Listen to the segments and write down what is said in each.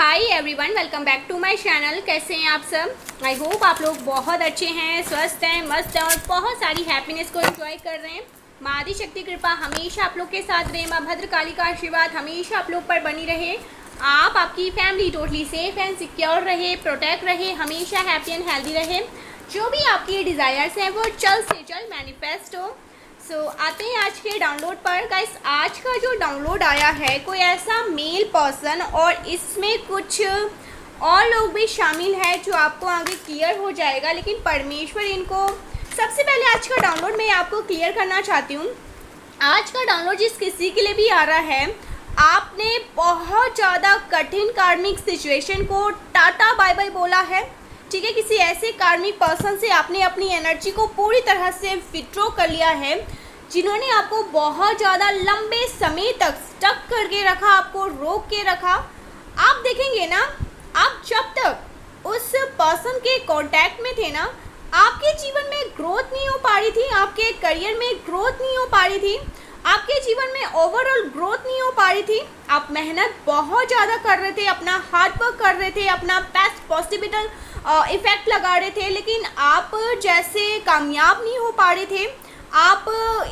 Hi everyone, welcome back to my channel. कैसे हैं आप सब? आई होप आप लोग बहुत अच्छे हैं, स्वस्थ हैं, मस्त हैं और बहुत सारी हैप्पीनेस को एंजॉय कर रहे हैं। माँ आदि शक्ति कृपा हमेशा आप लोग के साथ रहे। माँ भद्रकाली का आशीर्वाद हमेशा आप लोग पर बनी रहे। आप आपकी family totally safe and secure रहे, प्रोटेक्ट रहे, हमेशा हैप्पी एंड हेल्दी रहे। जो भी आपकी डिज़ायर्स हैं वो जल्द से जल्द मैनिफेस्ट हो। आते हैं आज के डाउनलोड पर। गाइस, आज का जो डाउनलोड आया है कोई ऐसा मेल पर्सन और इसमें कुछ और लोग भी शामिल है जो आपको आगे क्लियर हो जाएगा, लेकिन परमेश्वर इनको सबसे पहले आज का डाउनलोड मैं आपको क्लियर करना चाहती हूँ। आज का डाउनलोड जिस किसी के लिए भी आ रहा है, आपने बहुत ज़्यादा कठिन कार्मिक सिचुएशन को टाटा बाय बाय बोला है। ठीक है, किसी ऐसे कार्मिक पर्सन से आपने अपनी एनर्जी को पूरी तरह से विथड्रॉ कर लिया है, जिन्होंने आपको बहुत ज़्यादा लंबे समय तक स्टक करके रखा, आपको रोक के रखा। आप देखेंगे ना, आप जब तक उस पर्सन के कांटेक्ट में थे ना, आपके जीवन में ग्रोथ नहीं हो पा रही थी, आपके करियर में ग्रोथ नहीं हो पा रही थी, आपके जीवन में ओवरऑल ग्रोथ नहीं हो पा रही थी। आप मेहनत बहुत ज़्यादा कर रहे थे, अपना हार्ड वर्क कर रहे थे, अपना बेस्ट पॉसिबल इफ़ेक्ट लगा रहे थे, लेकिन आप जैसे कामयाब नहीं हो पा रहे थे। आप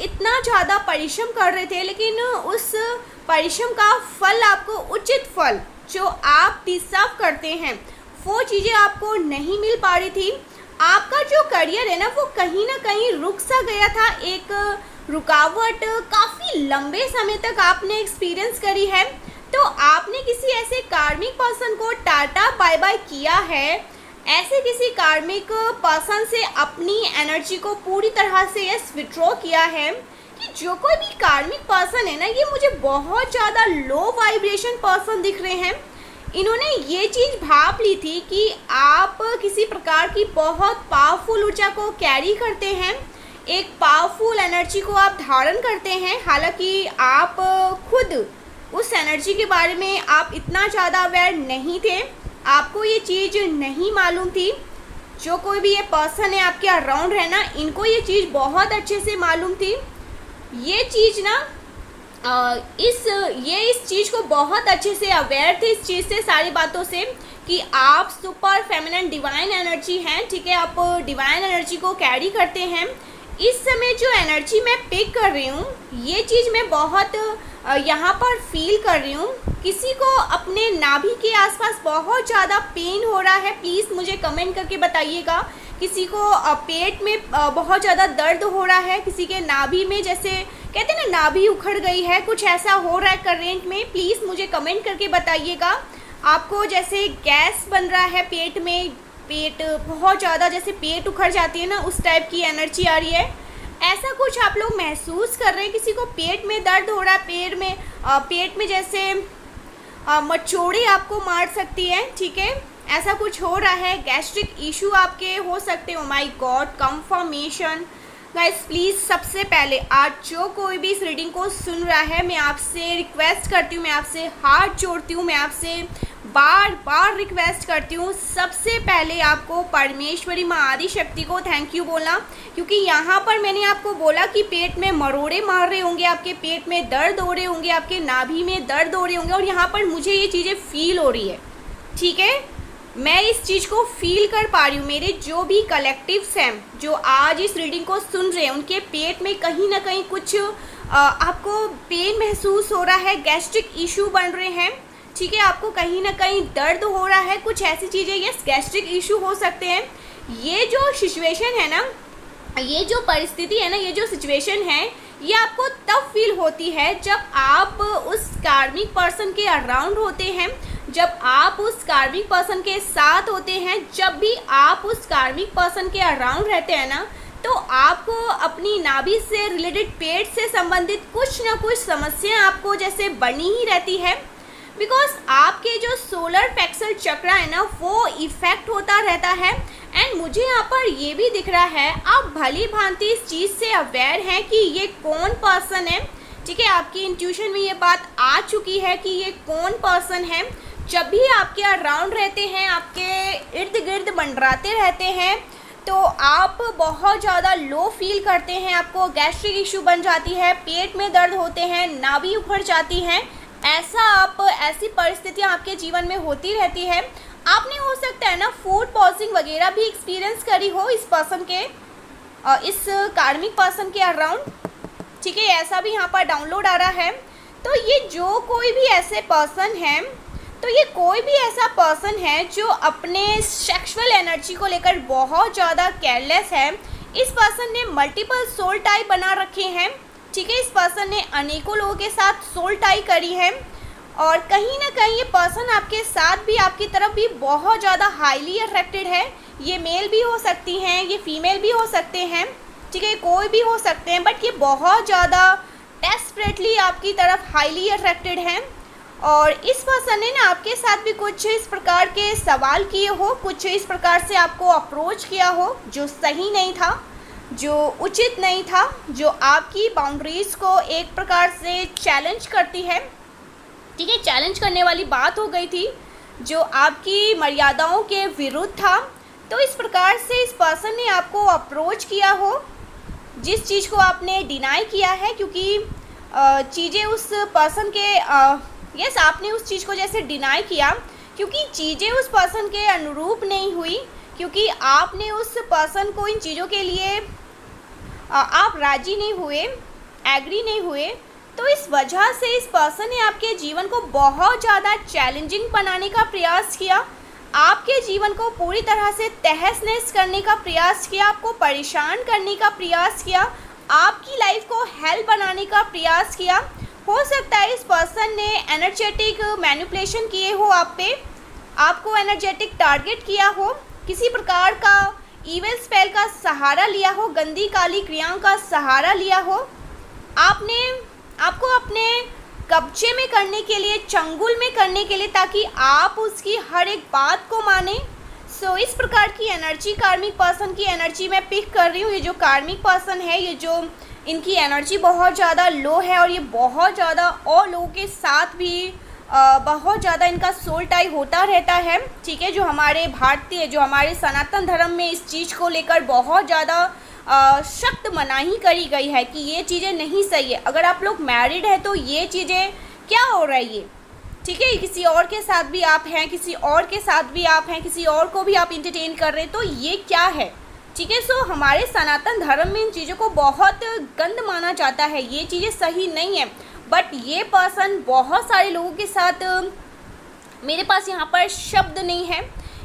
इतना ज़्यादा परिश्रम कर रहे थे, लेकिन उस परिश्रम का फल, आपको उचित फल जो आप डिजर्व करते हैं, वो चीज़ें आपको नहीं मिल पा रही थी। आपका जो करियर है ना, वो कहीं ना कहीं रुक सा गया था। एक रुकावट काफ़ी लंबे समय तक आपने एक्सपीरियंस करी है। तो आपने किसी ऐसे कार्मिक पर्सन को टाटा बाय बाय किया है, ऐसे किसी कार्मिक पर्सन से अपनी एनर्जी को पूरी तरह से विथड्रॉ किया है कि जो कोई भी कार्मिक पर्सन है ना, ये मुझे बहुत ज़्यादा लो वाइब्रेशन पर्सन दिख रहे हैं। इन्होंने ये चीज़ भाप ली थी कि आप किसी प्रकार की बहुत पावरफुल ऊर्जा को कैरी करते हैं, एक पावरफुल एनर्जी को आप धारण करते हैं। हालांकि आप खुद उस एनर्जी के बारे में आप इतना ज़्यादा अवेयर नहीं थे, आपको ये चीज़ नहीं मालूम थी। जो कोई भी ये पर्सन है आपके अराउंड है ना, इनको ये चीज़ बहुत अच्छे से मालूम थी। ये चीज़ ना इस चीज़ को बहुत अच्छे से अवेयर थे, इस चीज़ से, सारी बातों से, कि आप सुपर फेमिनिन डिवाइन एनर्जी हैं। ठीक है, आप डिवाइन एनर्जी को कैरी करते हैं। इस समय जो एनर्जी मैं पिक कर रही हूँ, ये चीज़ मैं बहुत यहाँ पर फील कर रही हूँ। किसी को अपने नाभि के आसपास बहुत ज़्यादा पेन हो रहा है, प्लीज़ मुझे कमेंट करके बताइएगा। किसी को पेट में बहुत ज़्यादा दर्द हो रहा है, किसी के नाभि में, जैसे कहते हैं ना, नाभि उखड़ गई है, कुछ ऐसा हो रहा है करंट में, प्लीज़ मुझे कमेंट करके बताइएगा। आपको जैसे गैस बन रहा है पेट में, पेट बहुत ज़्यादा जैसे पेट उखड़ जाती है ना, उस टाइप की एनर्जी आ रही है, ऐसा कुछ आप लोग महसूस कर रहे हैं। किसी को पेट में दर्द हो रहा है, पेट में जैसे मचोड़े आपको मार सकती है। ठीक है, ऐसा कुछ हो रहा है। गैस्ट्रिक इशू आपके हो सकते हो। My God, confirmation. Guys, please सबसे पहले आज जो कोई भी इस रीडिंग को सुन रहा है, मैं आपसे रिक्वेस्ट करती हूँ, मैं आपसे हाथ जोड़ती हूँ, मैं आपसे बार बार रिक्वेस्ट करती हूँ, सबसे पहले आपको परमेश्वरी माँ आदि शक्ति को थैंक यू बोलना। क्योंकि यहाँ पर मैंने आपको बोला कि पेट में मरोड़े मार रहे होंगे, आपके पेट में दर्द हो रहे होंगे, आपके नाभि में दर्द हो रहे होंगे, और यहाँ पर मुझे ये चीज़ें फील हो रही है। ठीक है, मैं इस चीज़ को फील कर पा रही हूँ। मेरे जो भी कलेक्टिव्स हैं जो आज इस रीडिंग को सुन रहे हैं, उनके पेट में कहीं ना कहीं कुछ आपको पेन महसूस हो रहा है, गैस्ट्रिक इशू बन रहे हैं। ठीक है, आपको कहीं ना कहीं दर्द हो रहा है, कुछ ऐसी चीज़ें, यस, गैस्ट्रिक इशू हो सकते हैं। ये जो सिचुएशन है ना, ये जो परिस्थिति है ना, ये जो सिचुएशन है, ये आपको तब फील होती है जब आप उस कार्मिक पर्सन के अराउंड होते हैं, जब आप उस कार्मिक पर्सन के साथ होते हैं। जब भी आप उस कार्मिक पर्सन के अराउंड रहते हैं ना, तो आपको अपनी नाभि से रिलेटेड, पेट से संबंधित कुछ ना कुछ समस्या आपको जैसे बनी ही रहती है। बिकॉज आपके जो सोलर प्लेक्सस चक्र है ना, वो इफेक्ट होता रहता है। एंड मुझे यहाँ पर ये भी दिख रहा है, आप भली भांति इस चीज़ से अवेयर हैं कि ये कौन पर्सन है। ठीक है, आपकी इंट्यूशन में ये बात आ चुकी है कि ये कौन पर्सन है। जब भी आपके अराउंड रहते हैं, आपके इर्द गिर्द मंडराते रहते हैं, तो आप बहुत ज़्यादा लो फील करते हैं, आपको गैस्ट्रिक इशू बन जाती है, पेट में दर्द होते हैं, नाभि उखड़ जाती हैं। ऐसी परिस्थितियाँ आपके जीवन में होती रहती है। आपने हो सकता है ना फूड पॉइजनिंग वगैरह भी एक्सपीरियंस करी हो इस पर्सन के, इस कार्मिक पर्सन के अराउंड। ठीक है, ऐसा भी यहाँ पर डाउनलोड आ रहा है। तो ये जो कोई भी ऐसे पर्सन है, तो ये कोई भी ऐसा पर्सन है जो अपने सेक्सुअल एनर्जी को लेकर बहुत ज़्यादा केयरलेस है। इस पर्सन ने मल्टीपल सोल टाई बना रखे हैं। ठीक है, इस पर्सन ने अनेकों लोगों के साथ सोल टाई करी है और कहीं ना कहीं ये पर्सन आपके साथ भी, आपकी तरफ भी बहुत ज़्यादा हाईली अट्रैक्टेड है। ये मेल भी हो सकती हैं, ये फीमेल भी हो सकते हैं। ठीक है, कोई भी हो सकते हैं, बट ये बहुत ज़्यादा डेस्परेटली आपकी तरफ हाईली अट्रैक्टेड हैं। और इस पर्सन ने ना आपके साथ भी कुछ इस प्रकार के सवाल किए हो, कुछ इस प्रकार से आपको अप्रोच किया हो जो सही नहीं था, जो उचित नहीं था, जो आपकी बाउंड्रीज़ को एक प्रकार से चैलेंज करती है। ठीक है, चैलेंज करने वाली बात हो गई थी, जो आपकी मर्यादाओं के विरुद्ध था। तो इस प्रकार से इस पर्सन ने आपको अप्रोच किया हो, जिस चीज़ को आपने डिनाई किया है, क्योंकि चीज़ें उस पर्सन के यस आपने उस चीज़ को जैसे डिनाई किया क्योंकि चीज़ें उस पर्सन के अनुरूप नहीं हुई, क्योंकि आपने उस पर्सन को इन चीज़ों के लिए आप राजी नहीं हुए, एग्री नहीं हुए। तो इस वजह से इस पर्सन ने आपके जीवन को बहुत ज़्यादा चैलेंजिंग बनाने का प्रयास किया, आपके जीवन को पूरी तरह से तहस नहस करने का प्रयास किया, आपको परेशान करने का प्रयास किया, आपकी लाइफ को हेल बनाने का प्रयास किया। हो सकता है इस पर्सन ने एनर्जेटिक मैनिपुलेशन किए हो आप पे, आपको एनर्जेटिक टारगेट किया हो, किसी प्रकार का इविल स्पेल का सहारा लिया हो, गंदी काली क्रियाओं का सहारा लिया हो, आपको अपने कब्जे में करने के लिए, चंगुल में करने के लिए, ताकि आप उसकी हर एक बात को माने। सो इस प्रकार की एनर्जी कार्मिक पर्सन की एनर्जी मैं पिक कर रही हूँ। ये जो कार्मिक पर्सन है, ये जो इनकी एनर्जी बहुत ज़्यादा लो है और ये बहुत ज़्यादा और लोगों के साथ भी बहुत ज़्यादा इनका सोल टाई होता रहता है। ठीक है, जो हमारे भारतीय, जो हमारे सनातन धर्म में इस चीज़ को लेकर बहुत ज़्यादा सख्त मनाही करी गई है कि ये चीज़ें नहीं सही है। अगर आप लोग मैरिड है तो ये चीज़ें क्या हो रहा है ये, ठीक है, किसी और के साथ भी आप हैं, किसी और के साथ भी आप हैं, किसी और को भी आप इंटरटेन कर रहे हैं, तो ये क्या है। ठीक है, सो हमारे सनातन धर्म में इन चीज़ों को बहुत गंद माना जाता है, ये चीज़ें सही नहीं है। बट ये पर्सन बहुत सारे लोगों के साथ, मेरे पास यहाँ पर शब्द नहीं है,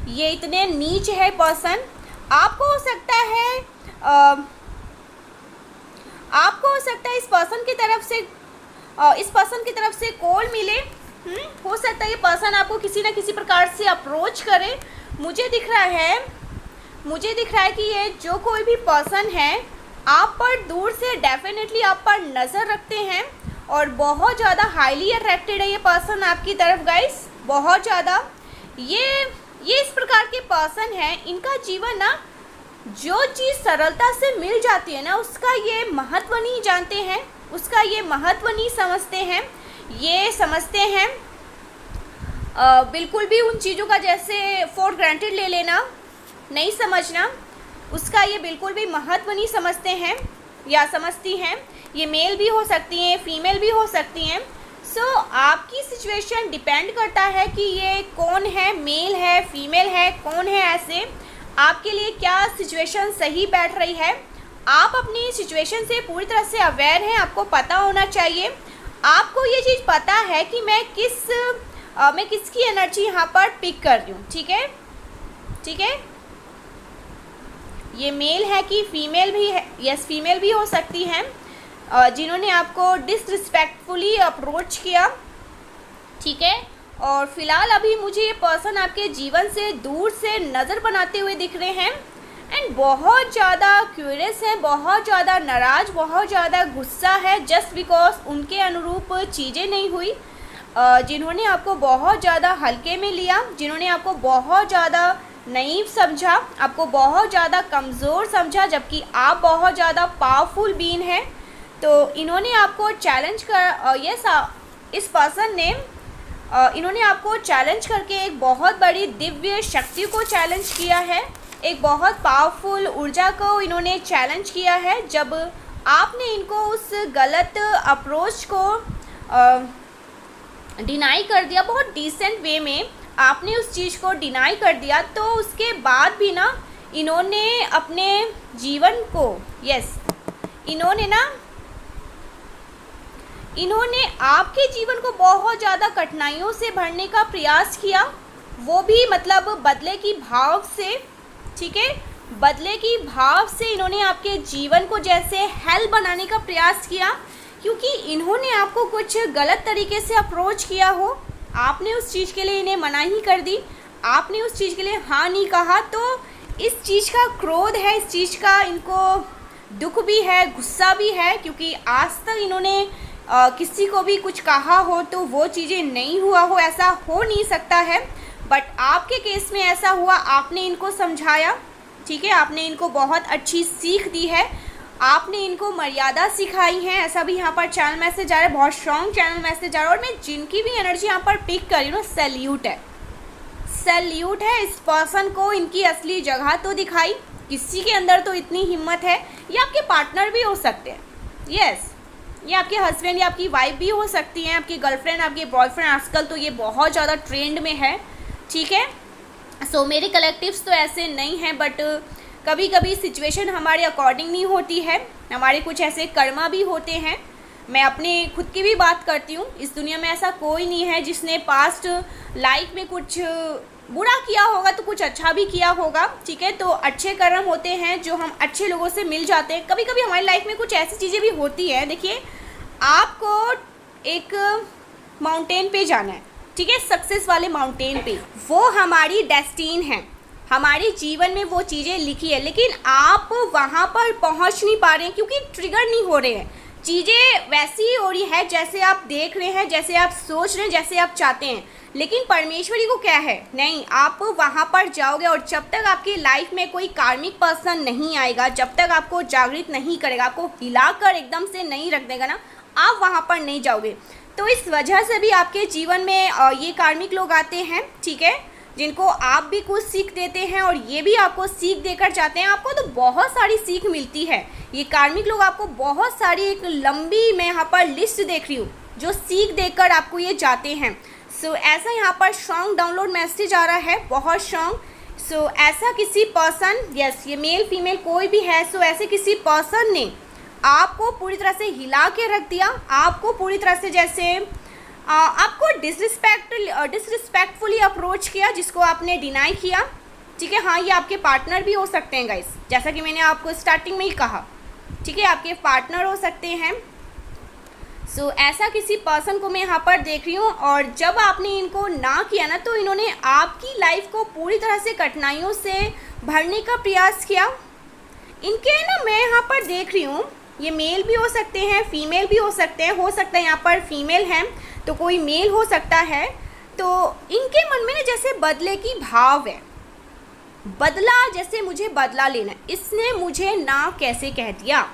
ये इतने नीच है पर्सन। आपको हो सकता है इस पर्सन की तरफ से कॉल मिले। हो सकता है ये पर्सन आपको किसी न किसी प्रकार से अप्रोच करे। मुझे दिख रहा है कि ये जो कोई भी पर्सन है आप पर दूर से डेफिनेटली आप पर नज़र रखते हैं और बहुत ज़्यादा हाईली अट्रैक्टेड है ये पर्सन आपकी तरफ गाइस, बहुत ज़्यादा। ये इस प्रकार के पर्सन है, इनका जीवन ना जो चीज़ सरलता से मिल जाती है ना उसका ये महत्व नहीं जानते हैं, उसका ये महत्व नहीं समझते हैं। ये समझते हैं बिल्कुल भी उन चीज़ों का जैसे फॉर ग्रांटेड ले लेना, नहीं समझना, उसका ये बिल्कुल भी महत्व नहीं समझते हैं या समझती हैं। ये मेल भी हो सकती हैं, फीमेल भी हो सकती हैं। सो आपकी सिचुएशन डिपेंड करता है कि ये कौन है, मेल है, फीमेल है, कौन है, ऐसे आपके लिए क्या सिचुएशन सही बैठ रही है। आप अपनी सिचुएशन से पूरी तरह से अवेयर हैं, आपको पता होना चाहिए, आपको ये चीज़ पता है कि मैं किसकी एनर्जी यहाँ पर पिक कर रही हूँ। ठीक है, ये मेल है कि फीमेल भी है, यस फीमेल भी हो सकती हैं, जिन्होंने आपको डिसरिस्पेक्टफुली अप्रोच किया। ठीक है, और फिलहाल अभी मुझे ये पर्सन आपके जीवन से दूर से नज़र बनाते हुए दिख रहे हैं एंड बहुत ज़्यादा क्यूरियस है, बहुत ज़्यादा नाराज़, बहुत ज़्यादा गुस्सा है, जस्ट बिकॉज उनके अनुरूप चीज़ें नहीं हुई, जिन्होंने आपको बहुत ज़्यादा हल्के में लिया, जिन्होंने आपको बहुत ज़्यादा नईव समझा, आपको बहुत ज़्यादा कमज़ोर समझा, जबकि आप बहुत ज़्यादा पावरफुल बीइंग हैं। तो इन्होंने आपको चैलेंज कर इस पर्सन ने इन्होंने आपको चैलेंज करके एक बहुत बड़ी दिव्य शक्ति को चैलेंज किया है, एक बहुत पावरफुल ऊर्जा को इन्होंने चैलेंज किया है। जब आपने इनको उस गलत अप्रोच को डिनाई कर दिया, बहुत डिसेंट वे में आपने उस चीज़ को डिनाई कर दिया, तो उसके बाद भी ना इन्होंने अपने जीवन को, इन्होंने आपके जीवन को बहुत ज़्यादा कठिनाइयों से भरने का प्रयास किया, वो भी मतलब बदले की भाव से, ठीक है, बदले की भाव से इन्होंने आपके जीवन को जैसे हेल बनाने का प्रयास किया, क्योंकि इन्होंने आपको कुछ गलत तरीके से अप्रोच किया हो, आपने उस चीज़ के लिए इन्हें मना ही कर दी, आपने उस चीज़ के लिए हाँ नहीं कहा, तो इस चीज़ का क्रोध है, इस चीज़ का इनको दुख भी है, गुस्सा भी है, क्योंकि आज तक इन्होंने किसी को भी कुछ कहा हो तो वो चीज़ें नहीं हुआ हो, ऐसा हो नहीं सकता है। बट आपके केस में ऐसा हुआ, आपने इनको समझाया, ठीक है, आपने इनको बहुत अच्छी सीख दी है, आपने इनको मर्यादा सिखाई है। ऐसा भी यहाँ पर चैनल मैसेज आ रहा है, बहुत स्ट्रॉन्ग चैनल मैसेज आ रहा है, और मैं जिनकी भी एनर्जी यहाँ पर पिक कर रही हूँ, सैल्यूट है, सैल्यूट है इस पर्सन को, इनकी असली जगह तो दिखाई, किसी के अंदर तो इतनी हिम्मत है। ये आपके पार्टनर भी हो सकते हैं, यस, ये आपके हस्बैंड या आपकी वाइफ भी हो सकती हैं, आपकी गर्लफ्रेंड, आपके बॉयफ्रेंड, आजकल तो ये बहुत ज़्यादा ट्रेंड में है, ठीक है। सो मेरे कलेक्टिव्स तो ऐसे नहीं हैं, बट कभी कभी सिचुएशन हमारे अकॉर्डिंग नहीं होती है, हमारे कुछ ऐसे कर्मा भी होते हैं। मैं अपने खुद की भी बात करती हूँ, इस दुनिया में ऐसा कोई नहीं है जिसने पास्ट लाइफ में कुछ बुरा किया होगा तो कुछ अच्छा भी किया होगा, ठीक है। तो अच्छे कर्म होते हैं जो हम अच्छे लोगों से मिल जाते हैं। कभी कभी हमारी लाइफ में कुछ ऐसी चीज़ें भी होती हैं, देखिए आपको एक माउंटेन पे जाना है, ठीक है, सक्सेस वाले माउंटेन पे, वो हमारी डेस्टिन है, हमारे जीवन में वो चीज़ें लिखी है, लेकिन आप वहाँ पर पहुँच नहीं पा रहे हैं क्योंकि ट्रिगर नहीं हो रहे हैं, चीज़ें वैसी ही हो रही है जैसे आप देख रहे हैं, जैसे आप सोच रहे हैं, जैसे आप चाहते हैं। लेकिन परमेश्वरी को क्या है, नहीं, आप वहाँ पर जाओगे, और जब तक आपकी लाइफ में कोई कार्मिक पर्सन नहीं आएगा, जब तक आपको जागृत नहीं करेगा, आपको हिलाकर एकदम से नहीं रख देगा ना, आप वहाँ पर नहीं जाओगे। तो इस वजह से भी आपके जीवन में ये कार्मिक लोग आते हैं, ठीक है, जिनको आप भी कुछ सीख देते हैं और ये भी आपको सीख देकर जाते हैं। आपको तो बहुत सारी सीख मिलती है, ये कार्मिक लोग आपको बहुत सारी, एक लंबी मैं यहाँ पर लिस्ट देख रही हूँ जो सीख देकर आपको ये जाते हैं। सो ऐसा यहाँ पर स्ट्रॉन्ग डाउनलोड मैसेज आ रहा है, बहुत स्ट्रॉन्ग। सो ऐसा किसी पर्सन, यस, ये मेल फीमेल कोई भी है, सो ऐसे किसी पर्सन ने आपको पूरी तरह से हिला के रख दिया, आपको पूरी तरह से जैसे आपको डिसरिस्पेक्टफुली अप्रोच किया, जिसको आपने डिनाई किया, ठीक है। हाँ, ये आपके पार्टनर भी हो सकते हैं गाइस, जैसा कि मैंने आपको स्टार्टिंग में ही कहा, ठीक है, आपके पार्टनर हो सकते हैं। सो ऐसा किसी पर्सन को मैं यहाँ पर देख रही हूँ, और जब आपने इनको ना किया ना, तो इन्होंने आपकी लाइफ को पूरी तरह से कठिनाइयों से भरने का प्रयास किया। इनके ना मैं यहाँ पर देख रही हूँ, ये मेल भी हो सकते हैं, फीमेल भी हो सकते हैं, हो सकता है यहाँ पर फीमेल हैं तो कोई मेल हो सकता है। तो इनके मन में ना जैसे बदले की भाव है, बदला, जैसे मुझे बदला लेना, इसने मुझे ना कैसे कह दिया,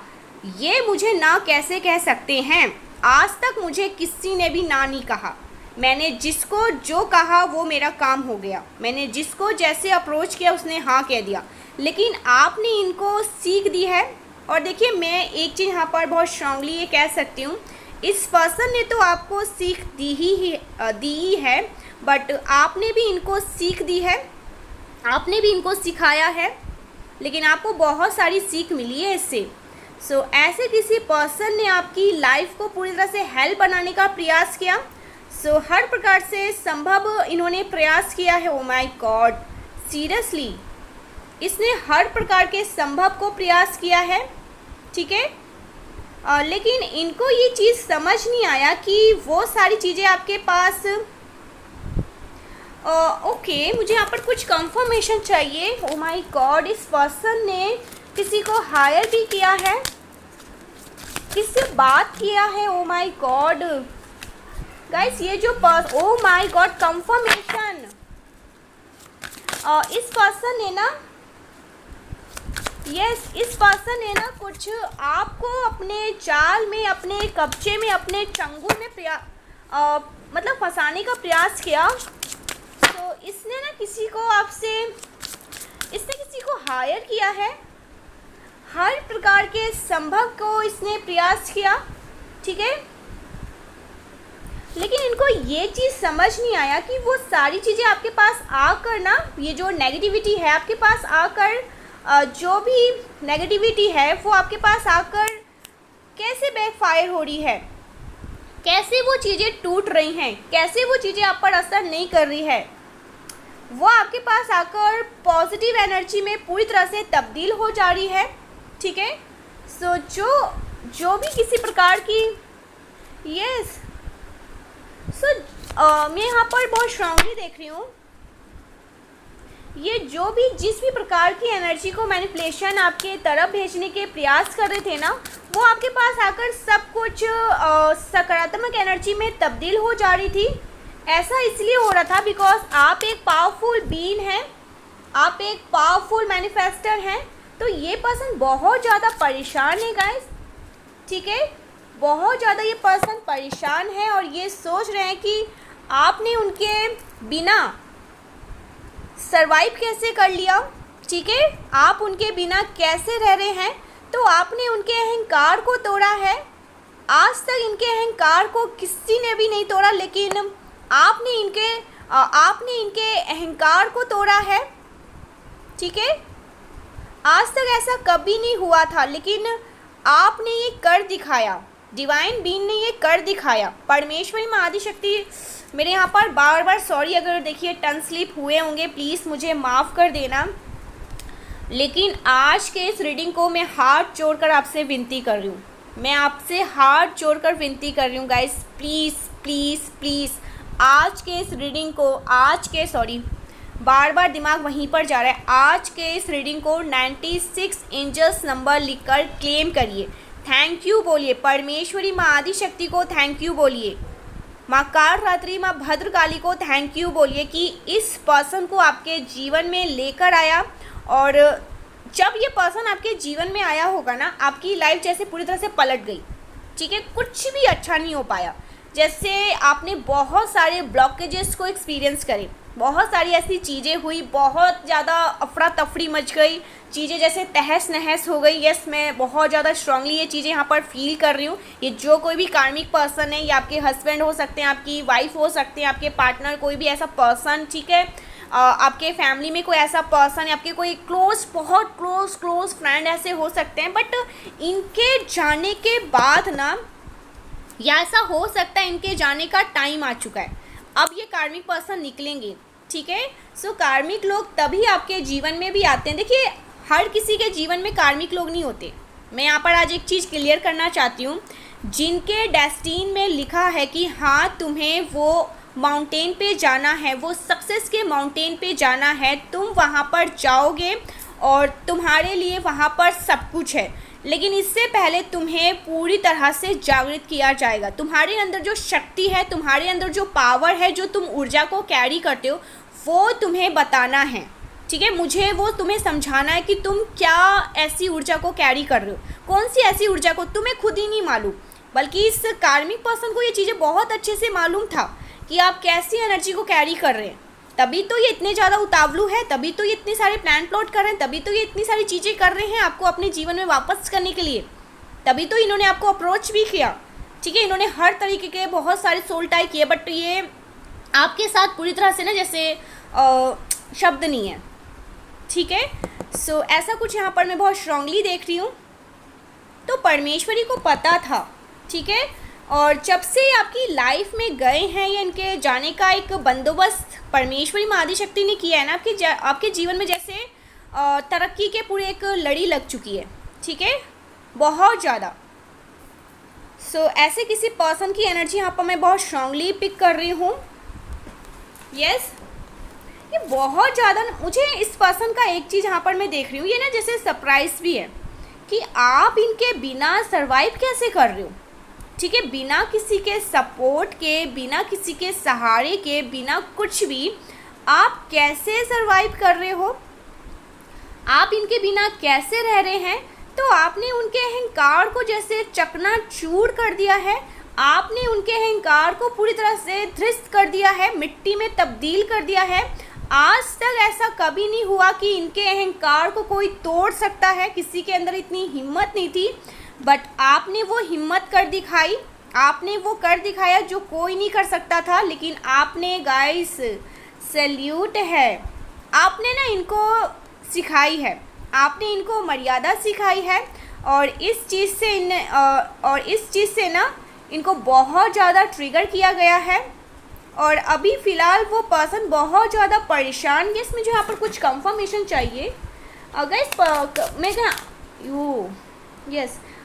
ये मुझे ना कैसे कह सकते हैं, आज तक मुझे किसी ने भी ना नहीं कहा, मैंने जिसको जो कहा वो मेरा काम हो गया, मैंने जिसको जैसे अप्रोच किया उसने हाँ कह दिया, लेकिन आपने इनको सीख दी है। और देखिए, मैं एक चीज़ यहाँ पर बहुत स्ट्रांगली ये कह सकती हूँ, इस पर्सन ने तो आपको सीख दी है, बट आपने भी इनको सीख दी है, आपने भी इनको सिखाया है, लेकिन आपको बहुत सारी सीख मिली है इससे। सो ऐसे किसी पर्सन ने आपकी लाइफ को पूरी तरह से हेल्प बनाने का प्रयास किया। सो हर प्रकार से संभव इन्होंने प्रयास किया है। ओ माय गॉड, सीरियसली इसने हर प्रकार के संभव को प्रयास किया है, ठीक है। लेकिन इनको ये चीज़ समझ नहीं आया कि वो सारी चीज़ें आपके पास, ओके, मुझे यहाँ पर कुछ कंफर्मेशन चाहिए। ओ माय गॉड, इस पर्सन ने किसी को हायर भी किया है, किससे बात किया है। ओ माय गॉड गाइस, ये जो ओ माय गॉड, कंफर्मेशन, इस पर्सन ने ना, यस, इस पर्सन ने ना कुछ आपको अपने जाल में, अपने कब्जे में, अपने चंगुल में मतलब फंसाने का प्रयास किया। तो इसने ना किसी को आपसे, इसने किसी को हायर किया है, हर प्रकार के संभव को इसने प्रयास किया, ठीक है। लेकिन इनको ये चीज़ समझ नहीं आया कि वो सारी चीज़ें आपके पास आकर ना, ये जो नेगेटिविटी है आपके पास आकर, जो भी नेगेटिविटी है वो आपके पास आकर कैसे बैकफायर हो रही है, कैसे वो चीज़ें टूट रही हैं, कैसे वो चीज़ें आप पर असर नहीं कर रही है, वो आपके पास आकर पॉजिटिव एनर्जी में पूरी तरह से तब्दील हो जा रही है। ठीक है, सो जो भी किसी प्रकार की यस मैं यहाँ पर बहुत स्ट्रांगली देख रही हूँ, ये जो भी जिस भी प्रकार की एनर्जी को मैनिपुलेशन आपके तरफ भेजने के प्रयास कर रहे थे ना, वो आपके पास आकर सब कुछ सकारात्मक एनर्जी में तब्दील हो जा रही थी। ऐसा इसलिए हो रहा था बिकॉज आप एक पावरफुल बीइंग हैं, आप एक पावरफुल मैनिफेस्टर हैं। तो ये पर्सन बहुत ज़्यादा परेशान है गाइस। ठीक है, बहुत ज़्यादा ये पर्सन परेशान है और ये सोच रहे हैं कि आपने उनके बिना सरवाइव कैसे कर लिया। ठीक है, आप उनके बिना कैसे रह रहे हैं। तो आपने उनके अहंकार को तोड़ा है। आज तक इनके अहंकार को किसी ने भी नहीं तोड़ा, लेकिन आपने इनके अहंकार को तोड़ा है। ठीक है, आज तक ऐसा कभी नहीं हुआ था, लेकिन आपने ये कर दिखाया। डिवाइन बीइंग ने ये कर दिखाया। परमेश्वरी माँ आदिशक्ति, मेरे यहाँ पर बार बार सॉरी अगर देखिए टंग स्लिप हुए होंगे, प्लीज़ मुझे माफ़ कर देना। लेकिन आज के इस रीडिंग को मैं हाथ जोड़कर आपसे विनती कर रही हूँ, मैं आपसे हाथ जोड़कर विनती कर रही हूँ गाइस, प्लीज़ प्लीज़ प्लीज़ आज के इस रीडिंग को, बार बार दिमाग वहीं पर जा रहा है। आज के इस रीडिंग को 96 एंजल्स नंबर लिखकर क्लेम करिए। थैंक यू बोलिए, परमेश्वरी माँ आदिशक्ति को थैंक यू बोलिए, माँ कालरात्रि माँ भद्रकाली को थैंक यू बोलिए कि इस पर्सन को आपके जीवन में लेकर आया। और जब ये पर्सन आपके जीवन में आया होगा ना, आपकी लाइफ जैसे पूरी तरह से पलट गई। ठीक है, कुछ भी अच्छा नहीं हो पाया, जैसे आपने बहुत सारे ब्लॉकेजेस को एक्सपीरियंस करे, बहुत सारी ऐसी चीज़ें हुई, बहुत ज़्यादा अफरा तफरी मच गई, चीज़ें जैसे तहस नहस हो गई। यस, मैं बहुत ज़्यादा स्ट्रांगली ये चीज़ें यहाँ पर फील कर रही हूँ। ये जो कोई भी कार्मिक पर्सन है, या आपके हस्बैंड हो सकते हैं, आपकी वाइफ हो सकते हैं, आपके पार्टनर, कोई भी ऐसा पर्सन। ठीक है, आपके फैमिली में कोई ऐसा पर्सन, आपके कोई बहुत क्लोज फ्रेंड ऐसे हो सकते हैं। बट इनके जाने के बाद ना, या ऐसा हो सकता है इनके जाने का टाइम आ चुका है, अब ये कार्मिक पर्सन निकलेंगे। ठीक है, सो कार्मिक लोग तभी आपके जीवन में भी आते हैं। देखिए, हर किसी के जीवन में कार्मिक लोग नहीं होते। मैं यहाँ पर आज एक चीज़ क्लियर करना चाहती हूँ, जिनके डेस्टिन में लिखा है कि हाँ तुम्हें वो माउंटेन पे जाना है, वो सक्सेस के माउंटेन पे जाना है, तुम वहाँ पर जाओगे और तुम्हारे लिए वहाँ पर सब कुछ है। लेकिन इससे पहले तुम्हें पूरी तरह से जागृत किया जाएगा। तुम्हारे अंदर जो शक्ति है, तुम्हारे अंदर जो पावर है, जो तुम ऊर्जा को कैरी करते हो, वो तुम्हें बताना है। ठीक है, मुझे वो तुम्हें समझाना है कि तुम क्या ऐसी ऊर्जा को कैरी कर रहे हो, कौन सी ऐसी ऊर्जा को तुम्हें खुद ही नहीं मालूम, बल्कि इस कार्मिक पर्सन को ये चीज़ें बहुत अच्छे से मालूम था कि आप कैसी एनर्जी को कैरी कर रहे हैं। तभी तो ये इतने ज़्यादा उतावलू है, तभी तो ये इतने सारे प्लान प्लॉट कर रहे हैं, तभी तो ये इतनी सारी चीज़ें कर रहे हैं आपको अपने जीवन में वापस करने के लिए। तभी तो इन्होंने आपको अप्रोच भी किया। ठीक है, इन्होंने हर तरीके के बहुत सारे सोल टाई किए, बट ये आपके साथ पूरी तरह से ना जैसे शब्द नहीं है। ठीक है, सो ऐसा कुछ यहाँ पर मैं बहुत स्ट्रांगली देख रही हूँ। तो परमेश्वरी को पता था। ठीक है, और जब से आपकी लाइफ में गए हैं, या इनके जाने का एक बंदोबस्त परमेश्वरी माँ आदिशक्ति ने किया है ना, आपके जीवन में जैसे तरक्की के पूरे एक लड़ी लग चुकी है। ठीक है, बहुत ज़्यादा। सो ऐसे किसी पर्सन की एनर्जी यहाँ पर मैं बहुत स्ट्रांगली पिक कर रही हूँ। यस, ये बहुत ज़्यादा मुझे इस पर्सन का एक चीज़ यहाँ पर मैं देख रही हूँ, ये ना जैसे सरप्राइज भी है कि आप इनके बिना सरवाइव कैसे कर रहे हो। ठीक है, बिना किसी के सपोर्ट के, बिना किसी के सहारे के, बिना कुछ भी आप कैसे सरवाइव कर रहे हो, आप इनके बिना कैसे रह रहे हैं। तो आपने उनके अहंकार को जैसे चकनाचूर कर दिया है, आपने उनके अहंकार को पूरी तरह से ध्वस्त कर दिया है, मिट्टी में तब्दील कर दिया है। आज तक ऐसा कभी नहीं हुआ कि इनके अहंकार को कोई तोड़ सकता है, किसी के अंदर इतनी हिम्मत नहीं थी, बट आपने वो हिम्मत कर दिखाई। आपने वो कर दिखाया जो कोई नहीं कर सकता था, लेकिन आपने गाइस सैल्यूट है, आपने ना इनको सिखाई है, आपने इनको मर्यादा सिखाई है। और इस चीज़ से ना इनको बहुत ज़्यादा ट्रिगर किया गया है। और अभी फ़िलहाल वो पर्सन बहुत ज़्यादा परेशान। यस, मुझे यहाँ पर कुछ कंफर्मेशन चाहिए। मैं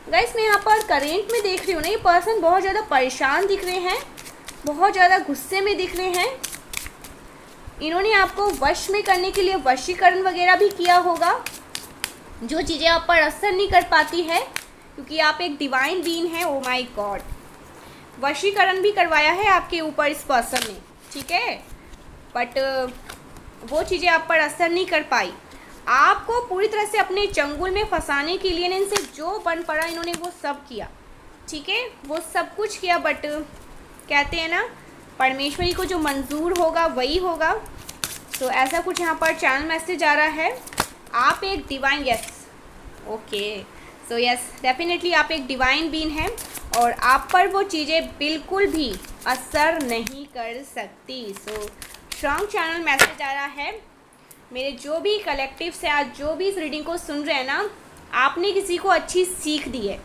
गाइस मैं यहाँ पर करेंट में देख रही हूँ ना, ये पर्सन बहुत ज़्यादा परेशान दिख रहे हैं, बहुत ज़्यादा गुस्से में दिख रहे हैं। इन्होंने आपको वश में करने के लिए वशीकरण वगैरह भी किया होगा, जो चीज़ें आप पर असर नहीं कर पाती है, क्योंकि आप एक डिवाइन बीइंग हैं। ओ माय गॉड, वशीकरण भी करवाया है आपके ऊपर इस पर्सन ने, ठीक है, बट वो चीज़ें आप पर असर नहीं कर पाई। आपको पूरी तरह से अपने चंगुल में फंसाने के लिए इनसे जो बन पड़ा इन्होंने वो सब किया, ठीक है, वो सब कुछ किया। बट कहते हैं ना, परमेश्वरी को जो मंजूर होगा वही होगा। तो ऐसा कुछ यहाँ पर चैनल मैसेज आ रहा है। आप एक divine, yes, okay, so yes, definitely आप एक डिवाइन बीइंग हैं और आप पर वो चीज़ें बिल्कुल भी असर नहीं कर सकती। सो स्ट्रॉन्ग चैनल मैसेज आ रहा है। मेरे जो भी कलेक्टिव से आज जो भी इस रीडिंग को सुन रहे हैं ना, आपने किसी को अच्छी सीख दी है,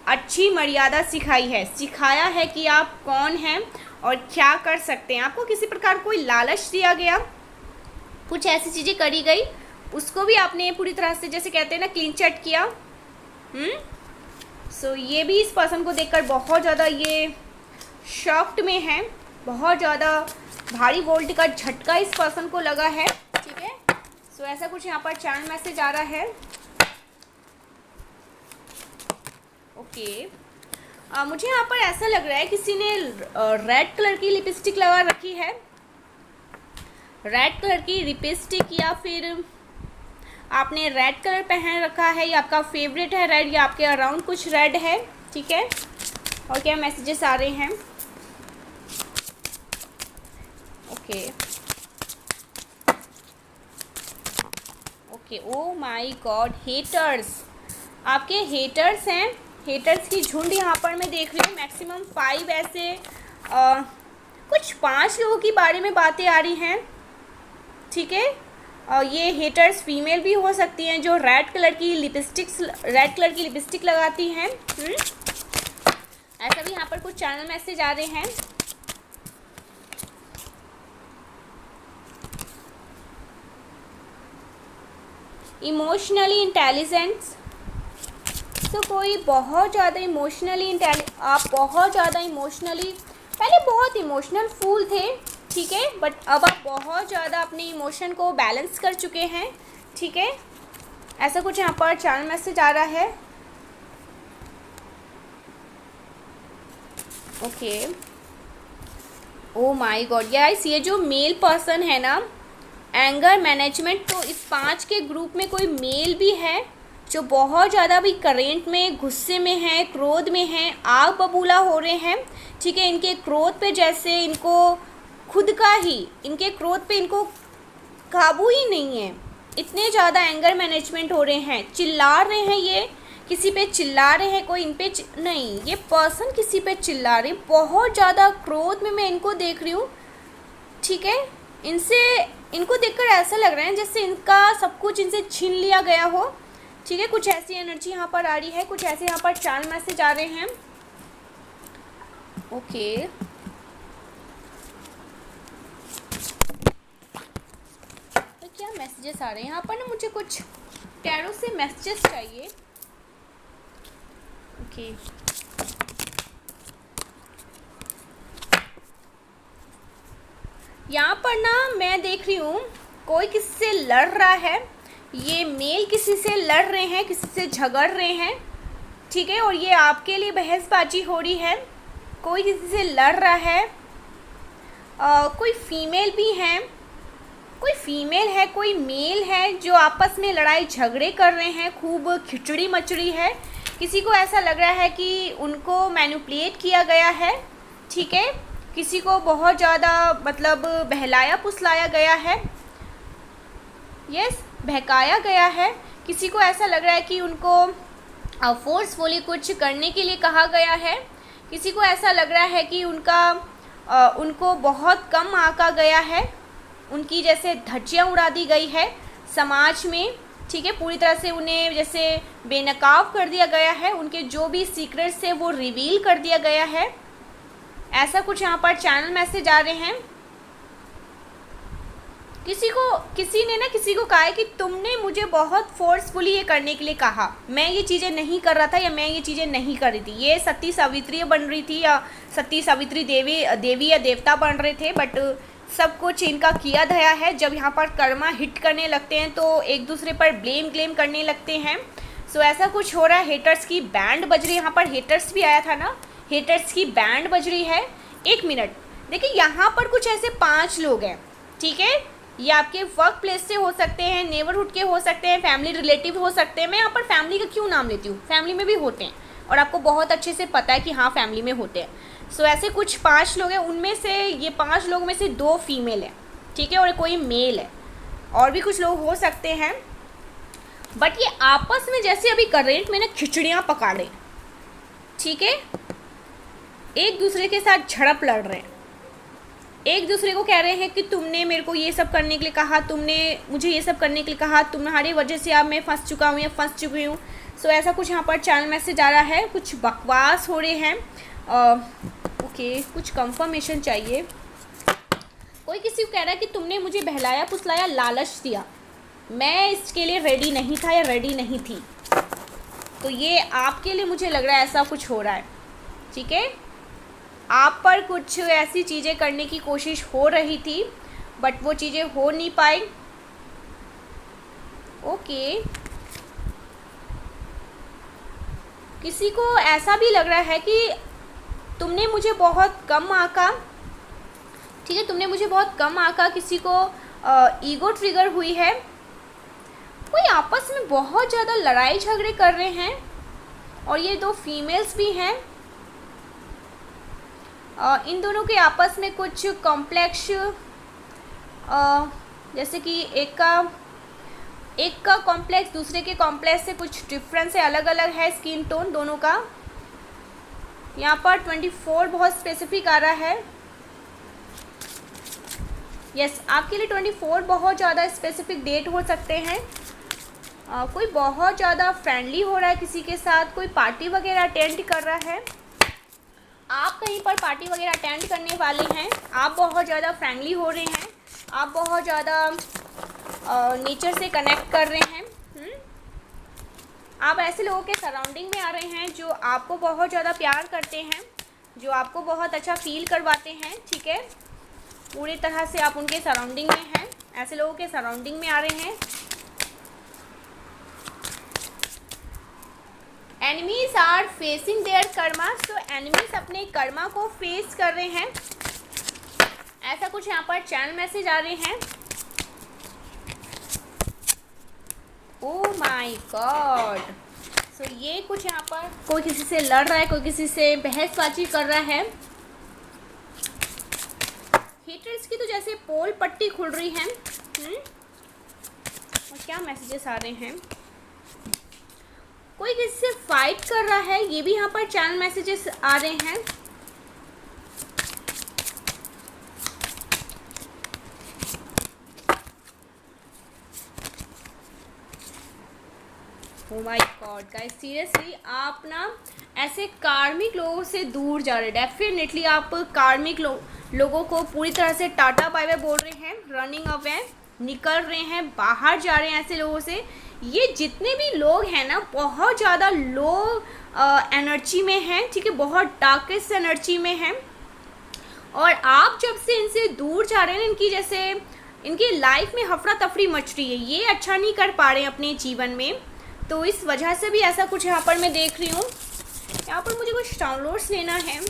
अच्छी मर्यादा सिखाई है, सिखाया है कि आप कौन हैं और क्या कर सकते हैं। आपको किसी प्रकार कोई लालच दिया गया, कुछ ऐसी चीज़ें करी गई, उसको भी आपने पूरी तरह से, जैसे कहते हैं ना, क्लीन चिट किया। सो ये भी इस पर्सन को देखकर बहुत ज़्यादा ये शॉक्ड में है, बहुत ज़्यादा भारी वोल्ट का झटका इस पर्सन को लगा है, ठीक है। सो ऐसा कुछ यहाँ पर चैनल मैसेज आ रहा है। ओके, मुझे यहाँ पर ऐसा लग रहा है किसी ने रेड कलर की लिपस्टिक लगा रखी है, रेड कलर की लिपस्टिक, या फिर आपने रेड कलर पहन रखा है, या आपका फेवरेट है रेड, या आपके अराउंड कुछ रेड है, ठीक है। और क्या मैसेजेस आ रहे हैं? Okay okay, O my God, haters, आपके हेटर्स हैं, हेटर्स की झुंड यहाँ पर मैं देख रही हूँ। मैक्सिमम 5 ऐसे कुछ 5 लोगों के बारे में बातें आ रही हैं, ठीक है। ये हेटर्स फीमेल भी हो सकती हैं जो रेड कलर की लिपस्टिक लगाती हैं। ऐसा भी यहाँ पर कुछ चैनल मैसेज आ रहे हैं। इमोशनली इंटेलिजेंस, तो कोई बहुत ज़्यादा आप बहुत ज़्यादा इमोशनली, पहले बहुत इमोशनल फूल थे, ठीक है, बट अब आप बहुत ज़्यादा अपने इमोशन को बैलेंस कर चुके हैं, ठीक है। ऐसा कुछ यहाँ पर चैनल मैसेज आ रहा है। Okay, O my God guys, ये जो मेल पर्सन है ना, एंगर मैनेजमेंट, तो इस 5 के ग्रुप में कोई मेल भी है जो बहुत ज़्यादा भी करेंट में गुस्से में है, क्रोध में है, आग बबूला हो रहे हैं, ठीक है। इनके क्रोध पे जैसे इनको खुद का ही, इनके क्रोध पे इनको काबू ही नहीं है, इतने ज़्यादा एंगर मैनेजमेंट हो रहे हैं, चिल्ला रहे हैं, ये किसी पे चिल्ला रहे हैं, कोई इन पे नहीं, ये पर्सन किसी पे चिल्ला रहे, बहुत ज़्यादा क्रोध में मैं इनको देख रही हूँ, ठीक है। इनको देखकर ऐसा लग रहा है जैसे इनका सब कुछ इनसे छीन लिया गया हो, ठीक है। कुछ ऐसी एनर्जी यहाँ पर आ रही है, कुछ ऐसे यहाँ पर चैनल मैसेज आ रहे हैं। ओके, तो क्या मैसेजेस आ रहे हैं यहाँ पर ना, मुझे कुछ टैरो से मैसेजेस चाहिए। ओके, यहाँ पर ना मैं देख रही हूँ कोई किसी से लड़ रहा है, ये मेल किसी से लड़ रहे हैं, किसी से झगड़ रहे हैं, ठीक है। और ये आपके लिए बहसबाजी हो रही है, कोई किसी से लड़ रहा है, कोई फीमेल भी है, कोई मेल है जो आपस में लड़ाई झगड़े कर रहे हैं, खूब खिचड़ी मचड़ी है। किसी को ऐसा लग रहा है कि उनको मैनिपुलेट किया गया है, ठीक है। किसी को बहुत ज़्यादा मतलब बहलाया फुसलाया गया है, यस, बहकाया गया है। किसी को ऐसा लग रहा है कि उनको फोर्सफुली कुछ करने के लिए कहा गया है, किसी को ऐसा लग रहा है कि उनको बहुत कम आंका गया है, उनकी जैसे धज्जियाँ उड़ा दी गई है समाज में, ठीक है, पूरी तरह से उन्हें जैसे बेनकाब कर दिया गया है, उनके जो भी सीक्रेट्स थे वो रिवील कर दिया गया है। ऐसा कुछ यहाँ पर चैनल मैसेज आ रहे हैं। किसी ने ना किसी को कहा है कि तुमने मुझे बहुत फोर्सफुली ये करने के लिए कहा, मैं ये चीज़ें नहीं कर रहा था या मैं ये चीज़ें नहीं कर रही थी। ये सती सावित्री बन रही थी या सती सावित्री देवी या देवता बन रहे थे, बट सब कुछ इनका किया धया है। जब यहाँ पर कर्मा हिट करने लगते हैं तो एक दूसरे पर ब्लेम क्लेम करने लगते हैं। सो ऐसा कुछ हो रहा है। हेटर्स की बैंड बज रही है, यहाँ पर हेटर्स भी आया था ना, हेटर्स की बैंड बज रही है। एक मिनट, देखिए यहाँ पर कुछ ऐसे 5 लोग हैं, ठीक है, ये आपके वर्क प्लेस से हो सकते हैं, नेबरहुड के हो सकते हैं, फैमिली रिलेटिव हो सकते हैं। मैं यहाँ पर फैमिली का क्यों नाम लेती हूँ, फैमिली में भी होते हैं और आपको बहुत अच्छे से पता है कि हाँ फैमिली में होते हैं। सो ऐसे कुछ 5 लोग हैं, उनमें से ये 5 लोगों में से 2 फीमेल हैं, ठीक है, और कोई मेल है, और भी कुछ लोग हो सकते हैं। बट ये आपस में जैसे अभी करेंट में ना खिचड़ियाँ पका रहे हैं, ठीक है, एक दूसरे के साथ झड़प लड़ रहे हैं, एक दूसरे को कह रहे हैं कि तुमने मेरे को ये सब करने के लिए कहा, तुमने मुझे ये सब करने के लिए कहा, तुम्हारी वजह से अब मैं फंस चुका हूँ या फंस चुकी हूँ। सो ऐसा कुछ यहाँ पर चैनल मैसेज आ रहा है, कुछ बकवास हो रहे हैं। ओके, कुछ कंफर्मेशन चाहिए। कोई किसी को कह रहा है कि तुमने मुझे बहलाया फुसलाया, लालच दिया, मैं इसके लिए रेडी नहीं था या रेडी नहीं थी। तो ये आपके लिए मुझे लग रहा है ऐसा कुछ हो रहा है, ठीक है, आप पर कुछ ऐसी चीज़ें करने की कोशिश हो रही थी बट वो चीज़ें हो नहीं पाई। ओके, किसी को ऐसा भी लग रहा है कि तुमने मुझे बहुत कम आंका, ठीक है, तुमने मुझे बहुत कम आंका, किसी को ईगो ट्रिगर हुई है। कोई आपस में बहुत ज़्यादा लड़ाई झगड़े कर रहे हैं और ये 2 फीमेल्स भी हैं। इन दोनों के आपस में कुछ कॉम्प्लेक्स, जैसे कि एक का कॉम्प्लेक्स दूसरे के कॉम्प्लेक्स से कुछ डिफरेंस है, अलग अलग है स्किन टोन दोनों का। यहाँ पर 24 बहुत स्पेसिफिक आ रहा है। यस, आपके लिए 24 बहुत ज़्यादा स्पेसिफिक डेट हो सकते हैं। कोई बहुत ज़्यादा फ्रेंडली हो रहा है किसी के साथ, कोई पार्टी वगैरह अटेंड कर रहा है, आप कहीं पर पार्टी वगैरह अटेंड करने वाले हैं, आप बहुत ज़्यादा फ्रेंडली हो रहे हैं, आप बहुत ज़्यादा नेचर से कनेक्ट कर रहे हैं। आप ऐसे लोगों के सराउंडिंग में आ रहे हैं जो आपको बहुत ज़्यादा प्यार करते हैं, जो आपको बहुत अच्छा फील करवाते हैं, ठीक है, पूरी तरह से आप उनके सराउंडिंग में हैं, ऐसे लोगों के सराउंडिंग में आ रहे हैं। Enemies are facing their karma, so enemies अपने कर्मा को फेस कर रहे हैं, ऐसा कुछ यहाँ पर चैनल मैसेज आ रहे हैं। ओह माय गॉड, सो ये कुछ यहाँ पर कोई किसी से लड़ रहा है, कोई किसी से बहसबाजी कर रहा है। हेटर्स की तो जैसे पोल पट्टी खुल रही है। और क्या मैसेजेस आ रहे हैं, कोई किसी से फाइट कर रहा है, ये भी यहाँ पर चैनल मैसेजेस आ रहे हैं। Oh my God guys, seriously आप ना ऐसे कार्मिक लोगों से दूर जा रहे हैं। डेफिनेटली आप कार्मिक लोगों को पूरी तरह से टाटा बाय बाय बोल रहे हैं, रनिंग अवे, निकल रहे हैं, बाहर जा रहे हैं ऐसे लोगों से। ये जितने भी लोग हैं ना बहुत ज़्यादा लो एनर्जी में हैं, ठीक है, बहुत डार्केस्ट एनर्जी में हैं, और आप जब से इनसे दूर जा रहे हैं, इनकी जैसे इनकी लाइफ में हफड़ा तफड़ी मच रही है, ये अच्छा नहीं कर पा रहे हैं अपने जीवन में, तो इस वजह से भी ऐसा कुछ यहाँ पर मैं देख रही हूँ। यहाँ पर मुझे कुछ डाउनलोड्स लेना है,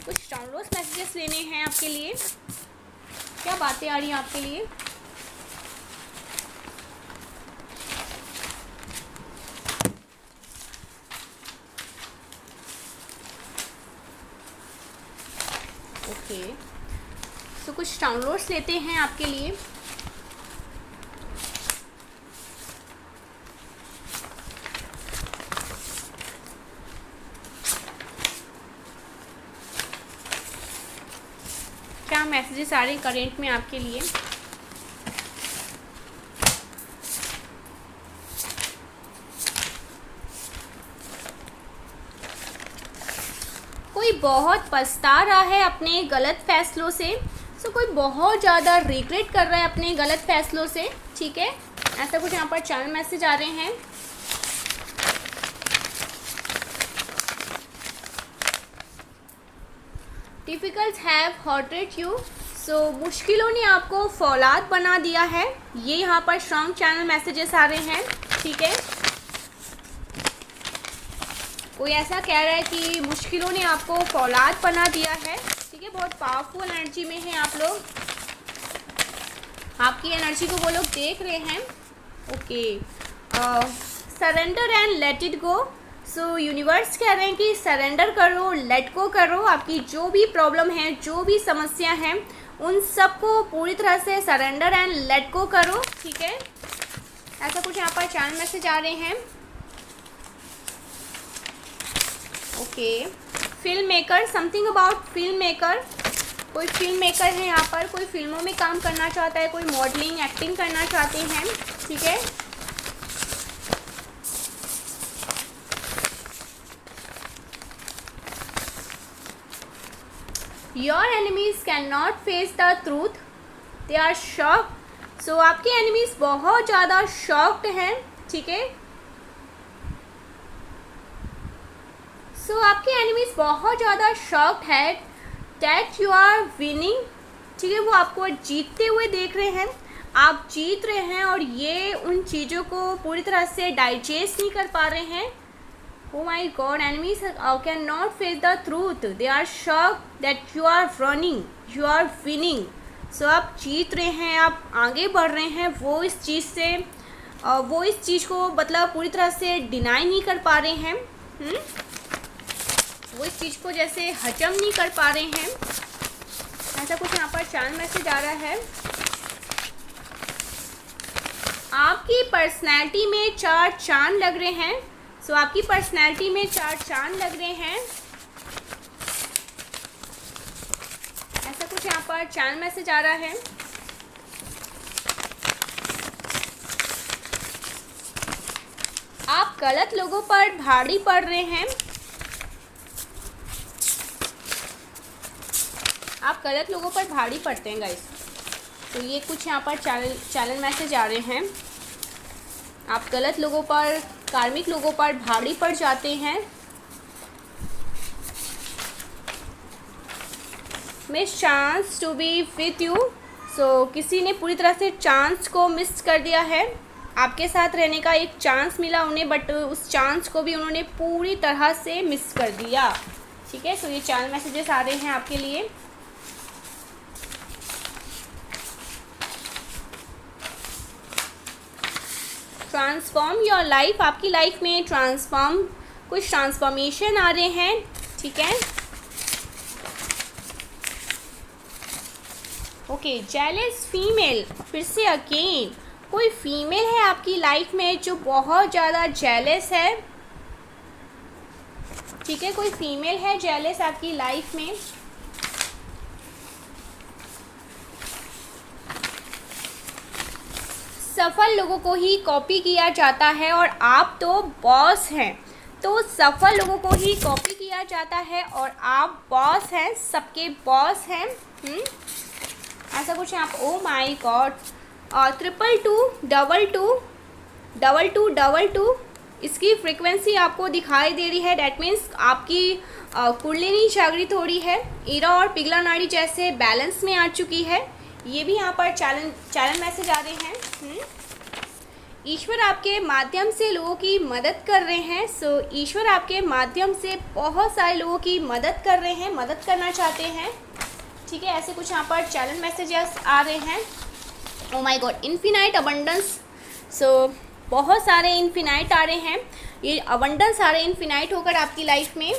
कुछ डाउनलोड्स मैसेजेस लेने हैं आपके लिए। क्या बातें आ रही हैं आपके लिए? ओके, तो कुछ डाउनलोड्स लेते हैं आपके लिए। मैसेजेस आ रहे हैं करेंट में आपके लिए। कोई बहुत पछता रहा है अपने गलत फैसलों से, कोई बहुत ज़्यादा रिग्रेट कर रहा है अपने गलत फैसलों से, ठीक है, ऐसा कुछ यहाँ पर चैनल मैसेज आ रहे हैं। डिफ़िकल्ट हैव हर्टेड यू, मुश्किलों ने आपको फौलाद बना दिया है, ये यहाँ पर स्ट्रॉन्ग चैनल मैसेजेस आ रहे हैं, ठीक है। कोई ऐसा कह रहा है कि मुश्किलों ने आपको फौलाद बना दिया है, ठीक है। बहुत पावरफुल एनर्जी में हैं आप लोग, आपकी एनर्जी को वो लोग देख रहे हैं। Okay, surrender and let it go, universe कह रहे हैं कि सरेंडर करो, लेट गो करो, आपकी जो भी प्रॉब्लम है, जो भी समस्या है, उन सबको पूरी तरह से सरेंडर एंड लेट गो करो, ठीक है। ऐसा कुछ यहाँ पर चैनल मैसेज आ रहे हैं। Okay, film maker, something about film maker, कोई फिल्म मेकर है यहाँ पर, कोई फिल्मों में काम करना चाहता है, कोई मॉडलिंग एक्टिंग करना चाहते हैं, ठीक है। Your enemies can not face the truth, they are shocked, आपके एनिमीज बहुत ज़्यादा शॉक्ड हैं, ठीक है। आपके एनिमीज बहुत ज़्यादा शॉक्ड है दैट यू आर विनिंग, ठीक है, वो आपको जीतते हुए देख रहे हैं, आप जीत रहे हैं और ये उन चीज़ों को पूरी तरह से डाइजेस्ट नहीं कर पा रहे हैं। Oh my God, enemies cannot face the truth. They are shocked that you are running, you are winning. आप जीत रहे हैं, आप आगे बढ़ रहे हैं, वो इस चीज़ को मतलब पूरी तरह से डिनाई नहीं कर पा रहे हैं, वो इस चीज़ को जैसे हजम नहीं कर पा रहे हैं। ऐसा कुछ यहाँ पर चैनल मैसेज आ रहा है। आपकी पर्सनैलिटी में 4 चांद लग रहे हैं, आपकी पर्सनैलिटी में 4 चांद लग रहे हैं। ऐसा कुछ यहाँ पर चैनल मैसेज आ रहा है। आप गलत लोगों पर भारी पड़ रहे हैं, आप गलत लोगों पर भारी पड़ते हैं गाइस, तो ये कुछ यहाँ पर चैनल मैसेज आ रहे हैं। आप गलत लोगों पर, कार्मिक लोगों पर भारी पड़ जाते हैं। Miss chance to be with you, किसी ने पूरी तरह से चांस को मिस कर दिया है, आपके साथ रहने का एक चांस मिला उन्हें, बट उस चांस को भी उन्होंने पूरी तरह से मिस कर दिया, ठीक है। ये चैनल मैसेजेस आ रहे हैं आपके लिए। ट्रांसफॉर्म योर लाइफ, आपकी लाइफ में कुछ ट्रांसफॉर्मेशन आ रहे हैं, ठीक है। ओके, जेलस फीमेल, फिर से अगेन कोई फीमेल है आपकी लाइफ में जो बहुत ज़्यादा जेलस है, ठीक है, कोई फीमेल है जेलस आपकी लाइफ में। सफल लोगों को ही कॉपी किया जाता है और आप तो बॉस हैं, तो सफल लोगों को ही कॉपी किया जाता है और आप बॉस हैं, सबके बॉस हैं। ऐसा कुछ आप, ओ माय गॉड, 222 इसकी फ्रीक्वेंसी आपको दिखाई दे रही है। डैट मीन्स आपकी कुंडलिनी जागृत हो रही है, ईरा और पिघला नाड़ी जैसे बैलेंस में आ चुकी है। ये भी यहाँ पर चैनल मैसेज आ रहे हैं। ईश्वर आपके माध्यम से लोगों की मदद कर रहे हैं। ईश्वर आपके माध्यम से बहुत सारे लोगों की मदद कर रहे हैं, मदद करना चाहते हैं, ठीक है। ऐसे कुछ यहाँ पर चैनल मैसेजेस आ रहे हैं। Oh my God, infinite abundance, बहुत सारे इन्फिनाइट आ रहे हैं, ये अबंडेंस आ रहे हैं इन्फिनाइट होकर आपकी लाइफ में।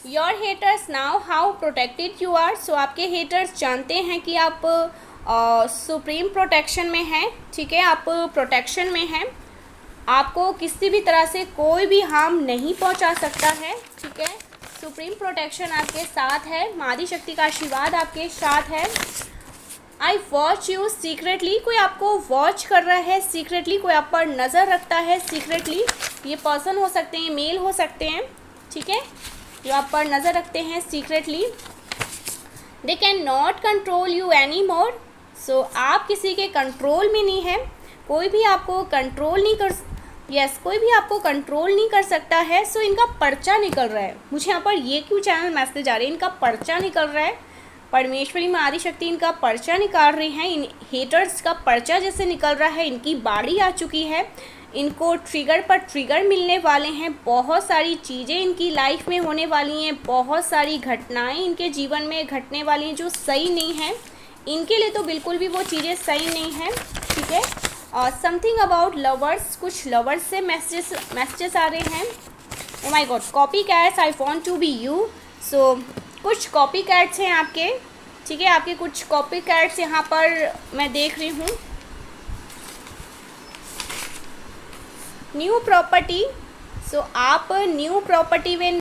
Your haters now how protected you are, आपके हेटर्स जानते हैं कि आप सुप्रीम प्रोटेक्शन में हैं, ठीक है, आप प्रोटेक्शन में हैं। आपको किसी भी तरह से कोई भी हार्म नहीं पहुंचा सकता है, ठीक है। सुप्रीम प्रोटेक्शन आपके साथ है, माँ शक्ति का आशीर्वाद आपके साथ है। आई वॉच यू सीक्रेटली, कोई आपको वॉच कर रहा है सीक्रेटली, कोई आप पर नज़र रखता है सीक्रेटली। ये पर्सन हो सकते हैं, मेल हो सकते हैं, ठीक है, जो आप पर नज़र रखते हैं secretly. They can not control you any more, so आप किसी के कंट्रोल में नहीं है, कोई भी आपको कंट्रोल नहीं कर, कोई भी आपको कंट्रोल नहीं कर सकता है। सो इनका पर्चा निकल रहा है, मुझे यहाँ पर ये क्यों चैनल मैसेज आ रहे हैं, इनका पर्चा निकल रहा है। परमेश्वरी माँ आदिशक्ति इनका पर्चा निकाल रही हैं, इन हेटर्स का पर्चा जैसे निकल रहा है, इनकी बारी आ चुकी है, इनको ट्रिगर पर ट्रिगर मिलने वाले हैं, बहुत सारी चीज़ें इनकी लाइफ में होने वाली हैं, बहुत सारी घटनाएं इनके जीवन में घटने वाली हैं जो सही नहीं हैं, इनके लिए तो बिल्कुल भी वो चीज़ें सही नहीं हैं, ठीक है। और समथिंग अबाउट लवर्स, कुछ लवर्स से मैसेजेस आ रहे हैं। Oh my god, copy cats, I want to be you. So कुछ कॉपी कैट्स हैं आपके, ठीक है, आपके कुछ कॉपी कैट्स यहाँ पर मैं देख रही हूँ। न्यू प्रॉपर्टी, सो आप न्यू प्रॉपर्टी में